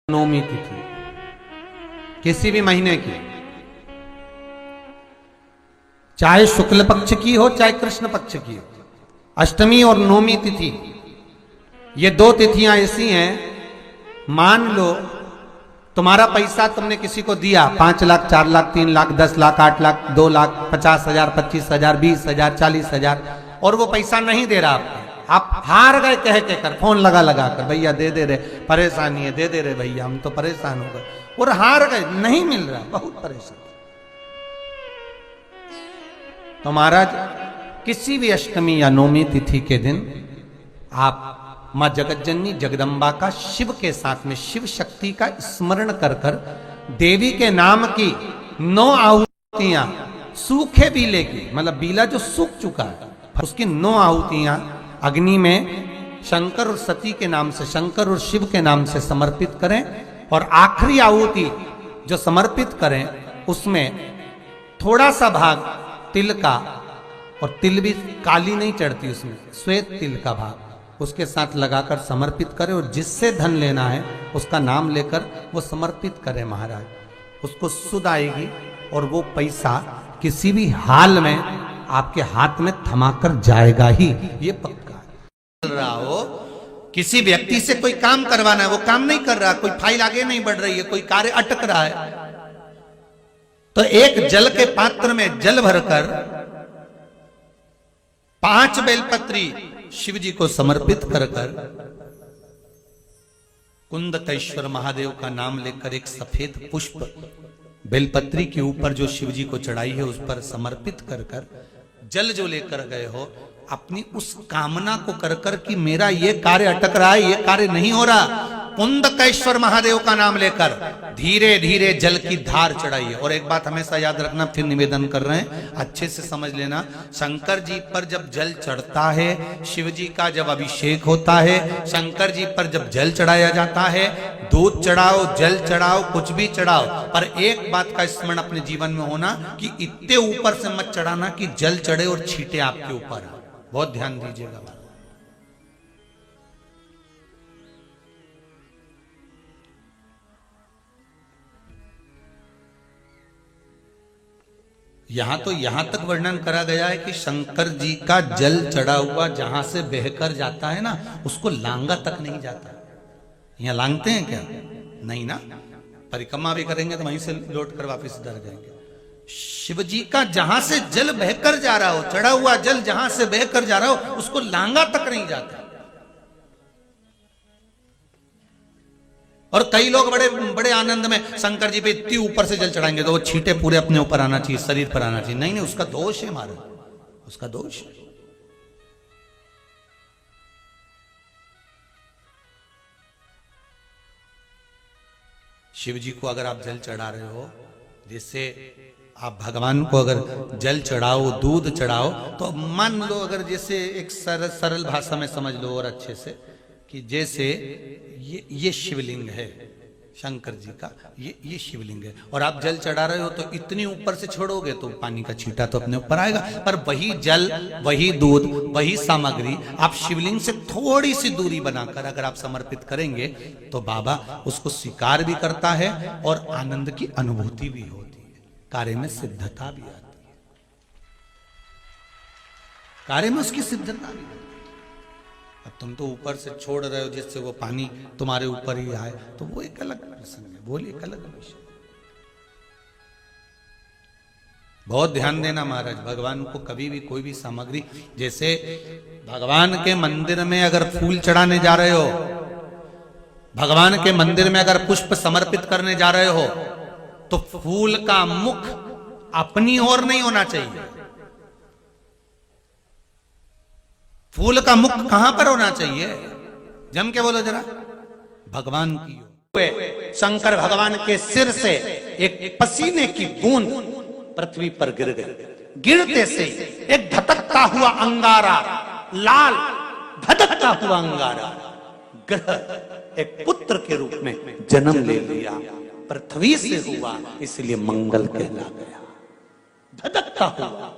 नवमी तिथि किसी भी महीने की, चाहे शुक्ल पक्ष की हो चाहे कृष्ण पक्ष की हो, अष्टमी और नवमी तिथि ये दो तिथियां ऐसी हैं। मान लो तुम्हारा पैसा तुमने किसी को दिया 5 लाख 4 लाख 3 लाख 10 लाख 8 लाख 2 लाख 50,000 25,000 20,000 40,000 और वो पैसा नहीं दे रहा आपको, आप हार गए कह के कर, फोन लगा लगा कर, भैया दे दे रहे, परेशानी है, दे दे रहे भैया, हम तो परेशान हो गए, और हार गए, नहीं मिल रहा, बहुत परेशान। तो महाराज किसी भी अष्टमी या नवमी तिथि के दिन आप मां जगतजननी जगदम्बा का शिव के साथ में शिव शक्ति का स्मरण कर कर देवी के नाम की 9 आहुतियां, सूखे बीले की, मतलब बीला जो सूख चुका है उसकी 9 आहुतियां अग्नि में शंकर और सती के नाम से, शंकर और शिव के नाम से समर्पित करें। और आखिरी आहुति जो समर्पित करें उसमें थोड़ा सा भाग तिल का, और तिल भी काली नहीं चढ़ती उसमें, श्वेत तिल का भाग उसके साथ लगाकर समर्पित करें, और जिससे धन लेना है उसका नाम लेकर वो समर्पित करें महाराज, उसको सुध आएगी और वो पैसा किसी भी हाल में आपके हाथ में थमाकर जाएगा ही, ये पक्का है। चल रहा हो किसी व्यक्ति से कोई काम करवाना है, वो काम नहीं कर रहा, कोई फाइल आगे नहीं बढ़ रही है, कोई कार्य अटक रहा है, तो एक जल के पात्र में जल भरकर 5 बेलपत्री शिव जी को समर्पित कर कर कुंदकेश्वर महादेव का नाम लेकर एक सफेद पुष्प बेलपत्री के ऊपर जो शिव जी को चढ़ाई है उस पर समर्पित कर कर जल जो लेकर गए हो, अपनी उस कामना को कर कर कि मेरा ये कार्य अटक रहा है, ये कार्य नहीं हो रहा, कुंदकेश्वर महादेव का नाम लेकर धीरे धीरे जल की धार चढ़ाइए। और एक बात हमेशा याद रखना, फिर निवेदन कर रहे हैं, अच्छे से समझ लेना, शंकर जी पर जब जल चढ़ता है, शिव जी का जब अभिषेक होता है, शंकर जी पर जब जल चढ़ाया जाता है, दूध चढ़ाओ, जल चढ़ाओ, कुछ भी चढ़ाओ, पर एक बात का स्मरण अपने जीवन में होना कि इतने ऊपर से मत चढ़ाना कि जल चढ़े और छींटे आपके ऊपर। बहुत ध्यान दीजिएगा। यहां तो यहां तक वर्णन करा गया है कि शंकर जी का जल चढ़ा हुआ जहां से बहकर जाता है ना, उसको लांगा तक नहीं जाता। यहां लांगते हैं क्या? नहीं ना, परिक्रमा भी करेंगे तो वहीं से लौट कर वापस इधर जाएंगे। शिव जी का जहां से जल बहकर जा रहा हो, चढ़ा हुआ जल जहां से बहकर जा रहा हो, उसको लांगा तक नहीं जाता। और कई लोग बड़े बड़े आनंद में शंकर जी पे इतनी ऊपर से जल चढ़ाएंगे तो वो छींटे पूरे अपने ऊपर आना चाहिए, शरीर पर आना चाहिए। नहीं नहीं, उसका दोष है महाराज, उसका दोष है। शिव जी को अगर आप जल चढ़ा रहे हो, जैसे आप भगवान को अगर जल चढ़ाओ, दूध चढ़ाओ, तो मान लो अगर जैसे एक सरल भाषा में समझ लो और अच्छे से, कि जैसे ये शिवलिंग है शंकर जी का, ये शिवलिंग है, और आप जल चढ़ा रहे हो तो इतनी ऊपर से छोड़ोगे तो पानी का छींटा तो अपने ऊपर आएगा, पर वही जल, वही दूध, वही सामग्री आप शिवलिंग से थोड़ी सी दूरी बनाकर अगर आप समर्पित करेंगे तो बाबा उसको स्वीकार भी करता है और आनंद की अनुभूति भी होती है, कार्य में सिद्धता भी आती है, कार्य में उसकी सिद्धता भी। अब तुम तो ऊपर से छोड़ रहे हो जिससे वो पानी तुम्हारे ऊपर ही आए, तो वो एक अलग प्रसंग है, वो एक अलग विषय। बहुत ध्यान देना महाराज, भगवान को कभी भी कोई भी सामग्री, जैसे भगवान के मंदिर में अगर फूल चढ़ाने जा रहे हो, भगवान के मंदिर में अगर पुष्प समर्पित करने जा रहे हो, तो फूल का मुख अपनी ओर नहीं होना चाहिए, फूल का मुख कहां पर होना चाहिए? जम के बोलो जरा, भगवान की ओर। शंकर भगवान के सिर से एक पसीने की बूंद पृथ्वी पर गिर गई, गिरते से एक धधकता हुआ अंगारा, लाल धधकता हुआ अंगारा ग्रह एक पुत्र के रूप में जन्म ले लिया, पृथ्वी से हुआ, इसलिए मंगल कहला गया, धधकता हुआ।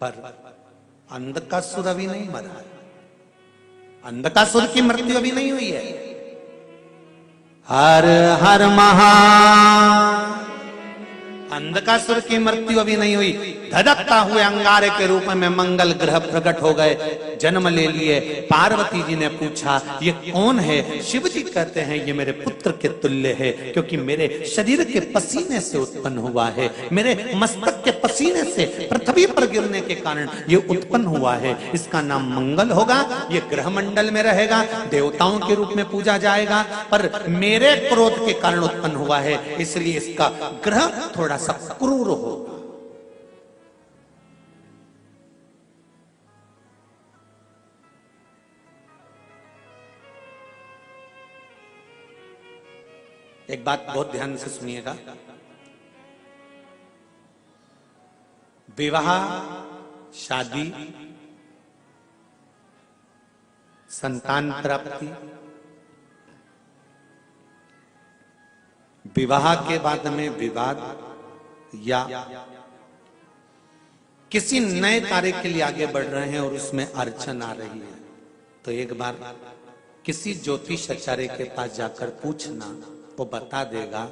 पर अंधकासुर अभी नहीं मरा है, अंधकासुर की मृत्यु अभी नहीं हुई है। हर हर महा, अंधकासुर की मृत्यु अभी नहीं हुई। धधकता हुए अंगारे के रूप में मंगल ग्रह प्रकट हो गए, जन्म ले लिए। पार्वती जी ने पूछा ये कौन है? शिव जी कहते हैं ये मेरे पुत्र के तुल्य है, क्योंकि मेरे शरीर के पसीने से उत्पन्न हुआ है, मेरे मस्तक के पसीने से पृथ्वी पर गिरने के कारण ये उत्पन्न हुआ है। इसका नाम मंगल होगा, ये ग्रह मंडल में रहेगा, देवताओं के रूप में पूजा जाएगा, पर मेरे क्रोध के कारण उत्पन्न हुआ है, इसलिए इसका ग्रह थोड़ा सा क्रूर होगा। एक बात बहुत ध्यान से सुनिएगा, विवाह, शादी, संतान प्राप्ति, विवाह के बाद में विवाद या किसी नए कार्य के लिए आगे बढ़ रहे हैं और उसमें अड़चन आ रही है, तो एक बार किसी ज्योतिषाचार्य के पास जाकर पूछना, वो बता देगा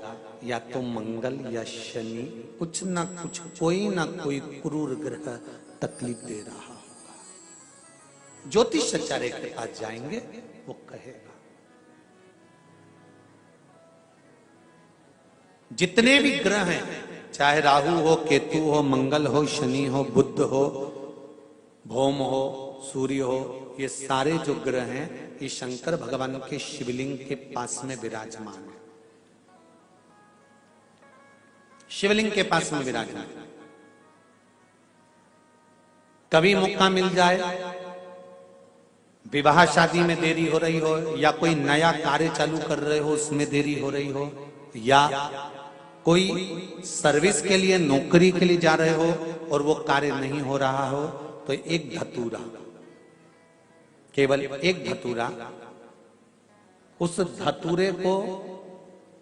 या तो मंगल या शनि कुछ ना कुछ, कोई ना कोई क्रूर ग्रह तकलीफ दे रहा होगा। ज्योतिषाचार्य के पास जाएंगे, वो कहेगा। जितने भी ग्रह हैं, चाहे राहु हो, केतु हो, मंगल हो, शनि हो, बुध हो, भौम हो, सूर्य हो, ये सारे जो ग्रह हैं ये शंकर भगवान के शिवलिंग के पास में विराजमान है, शिवलिंग के पास में विराजमान। कभी मौका मिल जाए, विवाह शादी में देरी हो रही हो, या कोई नया कार्य चालू कर रहे हो उसमें देरी हो रही हो, या कोई सर्विस के लिए, नौकरी के लिए जा रहे हो और वो कार्य नहीं हो रहा हो, तो एक धतूरा, केवल एक धतूरा, उस धतूरे को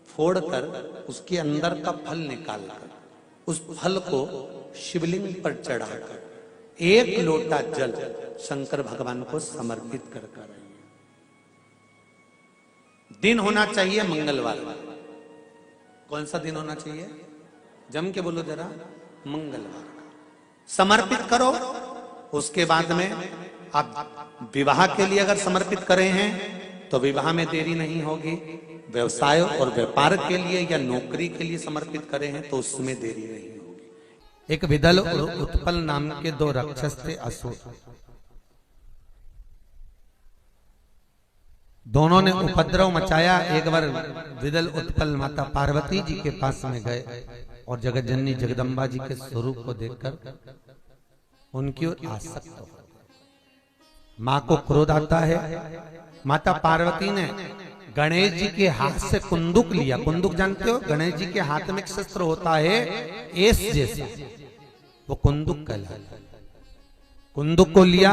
फोड़कर उसके अंदर का फल निकालकर उस फल को शिवलिंग पर चढ़ाकर एक लोटा जल शंकर भगवान को समर्पित कर कर आइए। दिन होना चाहिए मंगलवार। कौन सा दिन होना चाहिए? जम के बोलो जरा, मंगलवार। समर्पित करो। उसके बाद में आप विवाह के लिए अगर समर्पित करे हैं तो विवाह में देरी नहीं होगी। व्यवसाय और व्यापार के लिए या नौकरी के लिए समर्पित करे हैं तो उसमें देरी नहीं होगी। एक विदल और उत्पल नाम के दो राक्षस थे, असुर। दोनों ने उपद्रव मचाया। एक बार विदल उत्पल माता पार्वती जी के पास में गए और जगतजननी जगदम्बा जी के स्वरूप को देखकर उनकी ओर आसक्त हो। मां को क्रोध आता है। माता पार्वती ने गणेश जी के हाथ से कुंदुक लिया। कुंदुक जानते हो? गणेश जी के हाथ में एक शस्त्र होता है एस जैसा, वो कुंदुक कहलाता है। कुंदुक को लिया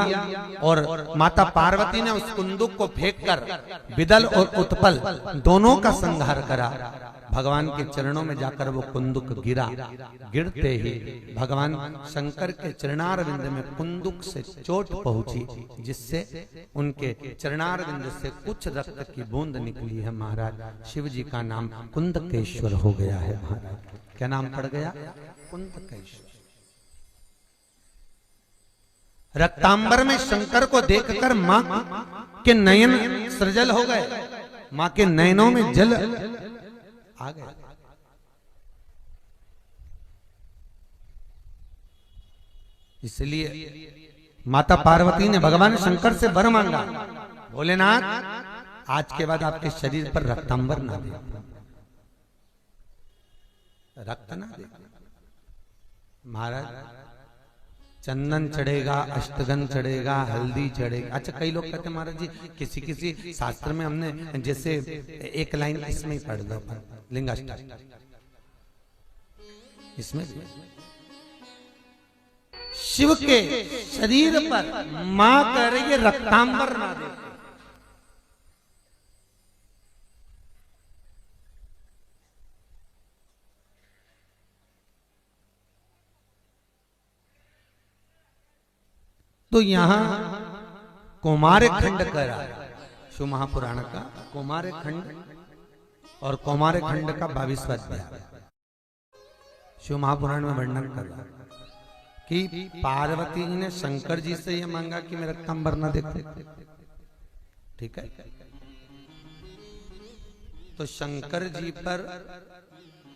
और माता पार्वती ने उस कुंदुक को फेंककर विदल और उत्पल दोनों का संहार करा। भगवान के चरणों में जाकर वो कुंदुक गिरा। गिरते ही भगवान शंकर के चरणारविंद में कुंदुक से चोट पहुंची, जिससे उनके चरणारविंद से कुछ रक्त की बूंद निकली है। महाराज शिव जी का नाम कुंदकेश्वर हो गया है। महाराज क्या नाम पड़ गया? कुंदकेश्वर। रक्तांबर में शंकर को देखकर मां के नयन सृजल हो गए। मां के नयनों में जल आ गया। इसलिए माता पार्वती ने भगवान शंकर से वर मांगा, भोलेनाथ आज के बाद आपके शरीर पर रक्तांबर ना दे, रक्त ना दे। महाराज चंदन चढ़ेगा, अष्टगंध चढ़ेगा, हल्दी चढ़ेगा। अच्छा, कई लोग कहते हैं महाराज जी किसी किसी शास्त्र में हमने जैसे एक लाइन इसमें ही पढ़ लो, लिंगाष्टक इसमें शिव के शरीर पर मां कह रही है रक्तांबर ना दे। तो यहां कौमार खंड कर रहा है शिव महापुराण का, कौमार खंड और कौमार खंड का 22वां अध्याय शिव महापुराण में वर्णन कर रहा है कि पार्वती जी ने शंकर जी से यह मांगा कि मैं रक्तांबर न देखूं। ठीक है, तो शंकर जी पर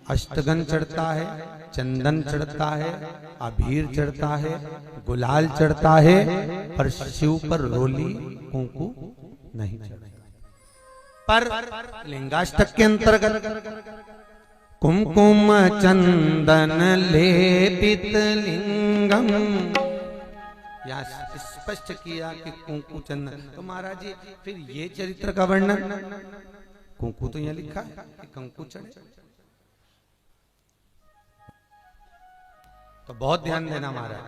अष्टगन चढ़ता है, चंदन चढ़ता है, अबीर चढ़ता है, गुलाल चढ़ता है, पर शिव पर रोली कुंकू नहीं चढ़ता। पर लिंगाष्टक के अंतर्गत कुमकुम चंदन लेपित लिंगम, या स्पष्ट किया कि कुंकू चंदन। तो महाराज जी फिर ये चरित्र का वर्णन, कुंकू तो यहां लिखा है कि कंकु चढ़े, तो बहुत ध्यान देना महाराज।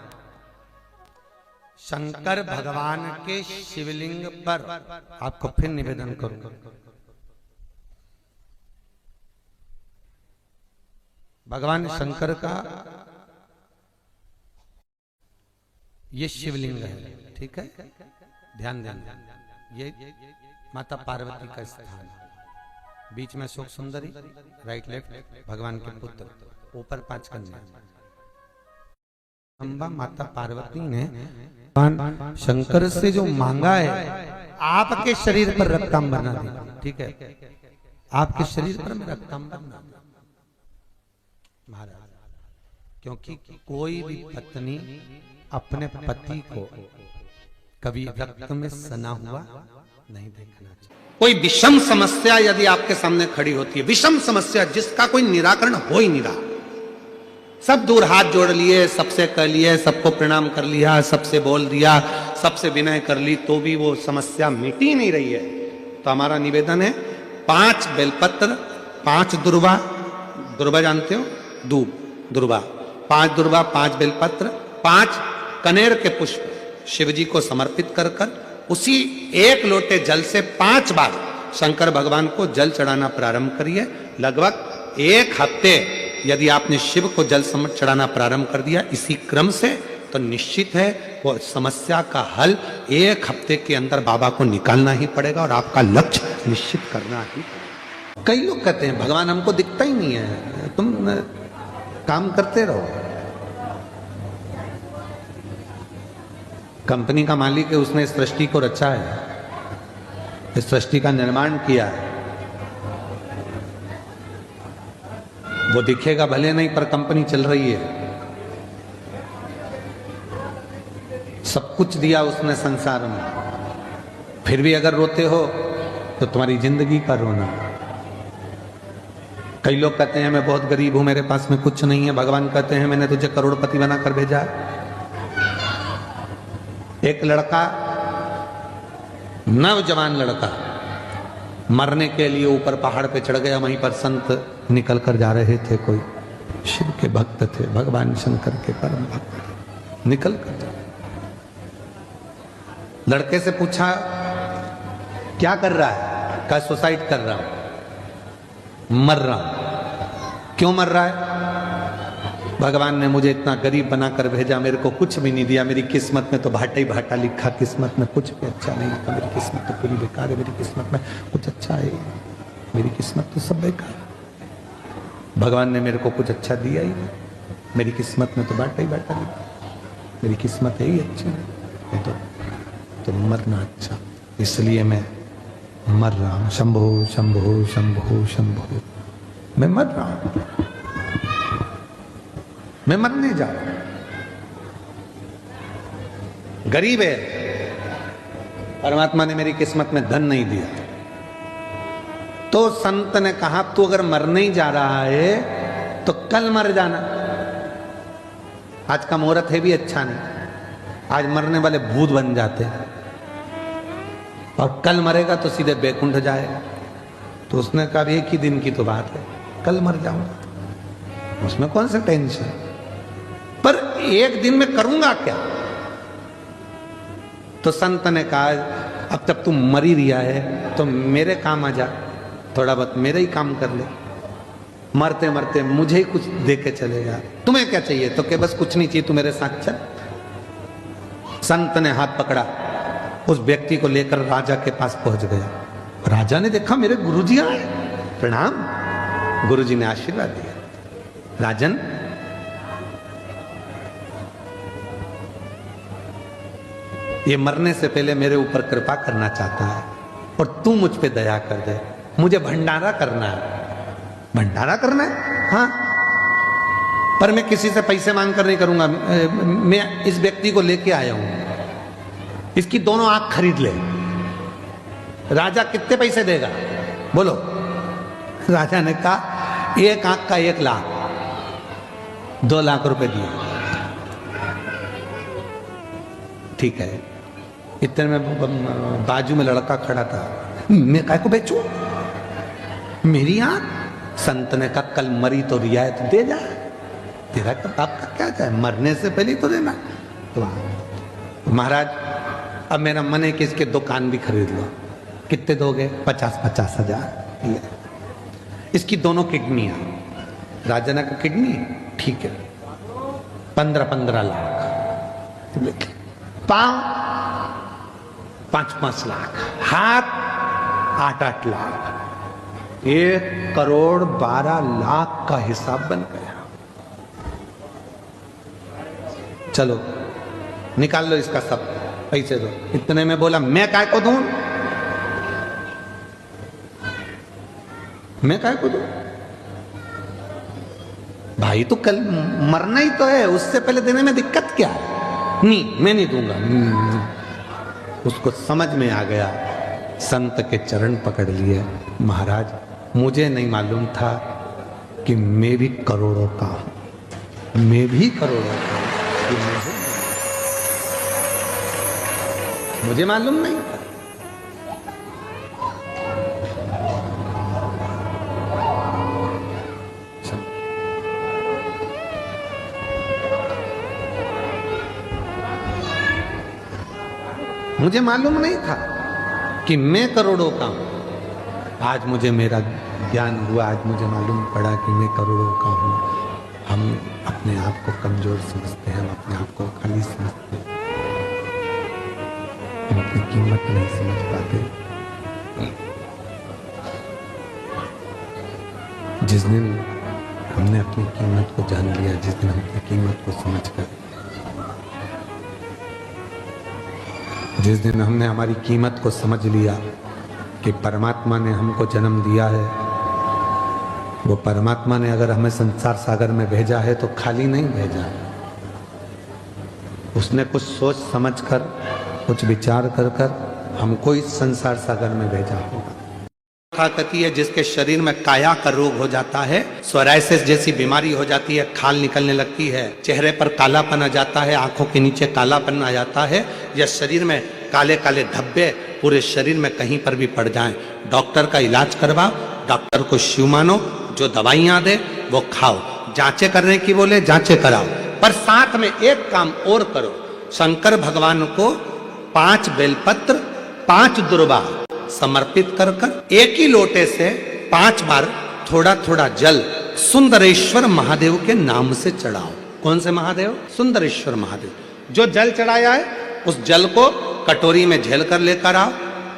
शंकर भगवान के शिवलिंग पर आपको फिर निवेदन करूंगा, भगवान शंकर का ये शिवलिंग है। ठीक है, ध्यान देना, ये माता पार्वती का स्थान है, बीच में शोक सुंदरी, राइट लेफ्ट भगवान के पुत्र, ऊपर 5 कन्या। अम्बा माता पार्वती ने भगवान शंकर से जो मांगा है, आपके शरीर पर रक्तांबर ना दे। ठीक है, आपके शरीर पर मैं रक्तांबर ना दे महाराज, क्योंकि कोई भी पत्नी अपने पति को कभी रक्त में सना हुआ नहीं देखना चाहिए। कोई विषम समस्या यदि आपके सामने खड़ी होती है, विषम समस्या जिसका कोई निराकरण हो ही नहीं रहा, सब दूर हाथ जोड़ लिए, सबसे कह लिए, सबको प्रणाम कर लिया, सबसे बोल दिया, सबसे विनय कर ली, तो भी वो समस्या मिटी नहीं रही है, तो हमारा निवेदन है 5 बेलपत्र, 5 दुर्वा, दुर्वा जानते हो, दूब दुर्वा, 5 दुर्वा, 5 बेलपत्र, 5 कनेर के पुष्प शिव जी को समर्पित कर कर उसी 1 लोटे जल से 5 बार शंकर भगवान को जल चढ़ाना प्रारंभ करिए। लगभग 1 हफ्ते यदि आपने शिव को जल चढ़ाना प्रारंभ कर दिया इसी क्रम से, तो निश्चित है वो समस्या का हल 1 हफ्ते के अंदर बाबा को निकालना ही पड़ेगा और आपका लक्ष्य निश्चित करना ही। कई लोग कहते हैं भगवान हमको दिखता ही नहीं है, तुम काम करते रहो। कंपनी का मालिक है, उसने इस सृष्टि को रचा है, इस सृष्टि का निर्माण किया है, वो दिखेगा भले नहीं पर कंपनी चल रही है। सब कुछ दिया उसने संसार में, फिर भी अगर रोते हो तो तुम्हारी जिंदगी का रोना। कई लोग कहते हैं मैं बहुत गरीब हूं, मेरे पास में कुछ नहीं है, भगवान कहते हैं मैंने तुझे करोड़पति बनाकर भेजा है। एक लड़का, नौजवान लड़का, मरने के लिए ऊपर पहाड़ पे चढ़ गया, वहीं पर संत निकल कर जा रहे थे, कोई शिव के भक्त थे, भगवान शंकर के परम भक्त, निकल कर जा। लड़के से पूछा क्या कर रहा है, कहा सुसाइड कर रहा हूं, मर रहा हूं। क्यों मर रहा है? भगवान ने मुझे इतना गरीब बनाकर भेजा, मेरे को कुछ भी नहीं दिया, मेरी किस्मत में तो भाटा ही भाटा लिखा, किस्मत में कुछ भी अच्छा नहीं लिखा, मेरी किस्मत तो पूरी बेकार है, मेरी किस्मत में कुछ अच्छा है, मेरी किस्मत तो सब बेकार। भगवान ने मेरे को कुछ अच्छा दिया ही नहीं, मेरी किस्मत में तो भाटा ही भाटा लिखा, मेरी किस्मत है ही अच्छी है, तो मरना अच्छा, इसलिए मैं मर रहा हूं। शंभो शंभो शंभो शंभो, मैं मर रहा हूं, मैं मरने जा रहा हूं। गरीब है, परमात्मा ने मेरी किस्मत में धन नहीं दिया, तो संत ने कहा तू अगर मरने ही जा रहा है तो कल मर जाना, आज का मुहूर्त है भी अच्छा नहीं, आज मरने वाले भूत बन जाते हैं, और कल मरेगा तो सीधे बैकुंठ जाएगा। तो उसने कहा एक ही दिन की तो बात है, कल मर जाऊंगा, उसमें कौन सा टेंशन, पर एक दिन में करूंगा क्या? तो संत ने कहा अब जब तू मर ही रिया है तो मेरे काम आ जा, थोड़ा बहुत मेरे ही काम कर ले, मरते मरते मुझे ही कुछ दे के चलेगा, तुम्हें क्या चाहिए? तो क्या बस कुछ नहीं चाहिए, तू मेरे साथ चल। संत ने हाथ पकड़ा, उस व्यक्ति को लेकर राजा के पास पहुंच गया। राजा ने देखा मेरे गुरुजी आए, प्रणाम। गुरुजी ने आशीर्वाद दिया, राजन ये मरने से पहले मेरे ऊपर कृपा करना चाहता है और तू मुझ पे दया कर दे, मुझे भंडारा करना है। भंडारा करना है? हाँ, पर मैं किसी से पैसे मांग कर नहीं करूंगा। मैं इस व्यक्ति को लेके आया हूं, इसकी दोनों आंख खरीद ले। राजा कितने पैसे देगा बोलो? राजा ने कहा एक आंख का 1 लाख, 2 लाख रुपए दिए। ठीक है। इतने में बाजू में लड़का खड़ा था, मैं काय को बेचूं मेरी आंख? संत ने कहा कल मरी तो रियायत दे जा, तेरा कब आपका क्या चाहे, मरने से पहले तो देना। तो महाराज अब मेरा मन है कि इसके 2 कान भी खरीद लो। कितने दोगे? 50-50 हजार। इसकी दोनों किडनियां, राजा ने कहा किडनी ठीक है, 15-15 लाख। पांव 5-5 लाख, हाथ 8-8 लाख, 1,12,00,000 का हिसाब बन गया। चलो निकाल लो इसका सब पैसे दो। इतने में बोला मैं काय को दूं, मैं काय को दूं? भाई तो कल मरना ही तो है, उससे पहले देने में दिक्कत क्या है? नहीं मैं नहीं दूंगा। उसको समझ में आ गया, संत के चरण पकड़ लिए। महाराज मुझे नहीं मालूम था कि मैं भी करोड़ों का हूं, मैं भी करोड़ों का हूं, मुझे मालूम नहीं था। मुझे मालूम नहीं था कि मैं करोड़ों का हूं। आज मुझे मेरा ज्ञान हुआ, आज मुझे मालूम पड़ा कि मैं करोड़ों का हूं। हम अपने आप को कमजोर समझते हैं, हम अपने आप को खाली समझते हैं, हम अपनी कीमत नहीं समझ पाते। जिस दिन हमने अपनी कीमत को जान लिया, जिस दिन हम अपनी कीमत को समझकर, जिस दिन हमने हमारी कीमत को समझ लिया कि परमात्मा ने हमको जन्म दिया है, वो परमात्मा ने अगर हमें संसार सागर में भेजा है तो खाली नहीं भेजा है। उसने कुछ सोच समझ कर, कुछ विचार कर कर हमको इस संसार सागर में भेजा होगा। कथी है जिसके शरीर में काया का रोग हो जाता है, सोराइसिस जैसी बीमारी हो जाती है, खाल निकलने लगती है, चेहरे पर कालापन आ जाता है, आंखों के नीचे कालापन आ जाता है, या शरीर में काले काले धब्बे पूरे शरीर में कहीं पर भी पड़ जाएं, डॉक्टर का इलाज करवाओ, डॉक्टर को शिव मानो, जो दवाइयां दे वो खाओ, जांचें करने की बोले जांचें कराओ, पर साथ में एक काम और करो, शंकर भगवान को 5 बेलपत्र 5 दुर्वा समर्पित कर कर एक ही लोटे से 5 बार थोड़ा थोड़ा जल सुंदरेश्वर महादेव के नाम से चढ़ाओ। कौन से महादेव? सुंदरेश्वर महादेव। जो जल चढ़ाया है उस जल को कटोरी में झेल कर लेकर आओ।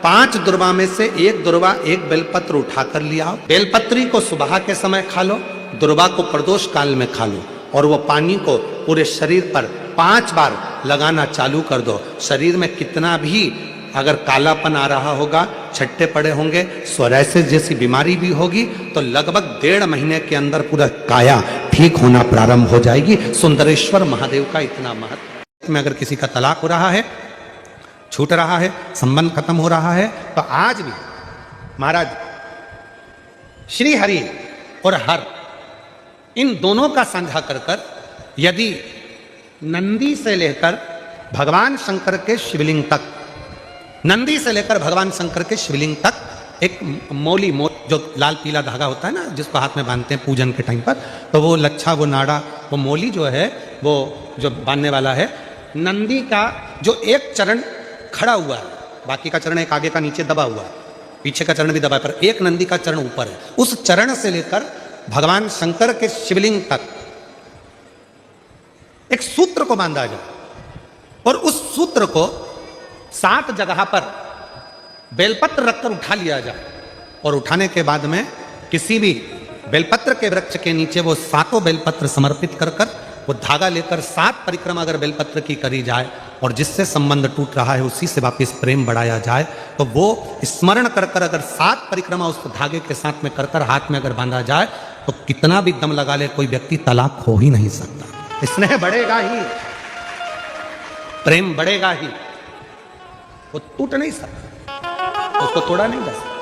5 दुर्वा में से 1 दुर्वा 1 बेलपत्र उठा कर लिया आओ। बेलपत्री को सुबह के समय खा लो, दुर्वा को प्रदोष काल में खा लो, और वो पानी को पूरे शरीर पर 5 बार लगाना चालू कर दो। शरीर में कितना भी अगर कालापन आ रहा होगा, छट्टे पड़े होंगे, सोराइसिस जैसी बीमारी भी होगी, तो लगभग 1.5 महीने के अंदर पूरा काया ठीक होना प्रारंभ हो जाएगी। सुंदरेश्वर महादेव का इतना महत्व। में अगर किसी का तलाक हो रहा है, छूट रहा है, संबंध खत्म हो रहा है, तो आज भी महाराज श्री हरि और हर इन दोनों का साझा कर कर, यदि नंदी से लेकर भगवान शंकर के शिवलिंग तक, नंदी से लेकर भगवान शंकर के शिवलिंग तक एक मौली जो लाल पीला धागा होता है ना, जिसको हाथ में बांधते हैं पूजन के टाइम पर, तो वो लच्छा, वो नाड़ा, वो मौली जो है, वो जो बांधने वाला है, नंदी का जो एक चरण खड़ा हुआ है, बाकी का चरण एक आगे का नीचे दबा हुआ है, पीछे का चरण भी दबा है, पर एक नंदी का चरण ऊपर है। उस चरण से लेकर भगवान शंकर के शिवलिंग तक एक सूत्र को बांधा जाए। और उस सूत्र को 7 जगह पर बेलपत्र रखकर उठा लिया जाए और उठाने के बाद में किसी भी बेलपत्र के वृक्ष के नीचे वो 7 बेलपत्र समर्पित कर कर वो धागा लेकर 7 परिक्रमा अगर बेलपत्र की करी जाए और जिससे संबंध टूट रहा है उसी से वापस प्रेम बढ़ाया जाए, तो वो स्मरण कर कर अगर 7 परिक्रमा उस धागे के साथ में कर कर हाथ में अगर बांधा जाए तो कितना भी दम लगा ले कोई व्यक्ति तलाक हो ही नहीं सकता। स्नेह बढ़ेगा ही, प्रेम बढ़ेगा ही, वो टूट नहीं सकता, उसको तोड़ा नहीं जा सकता।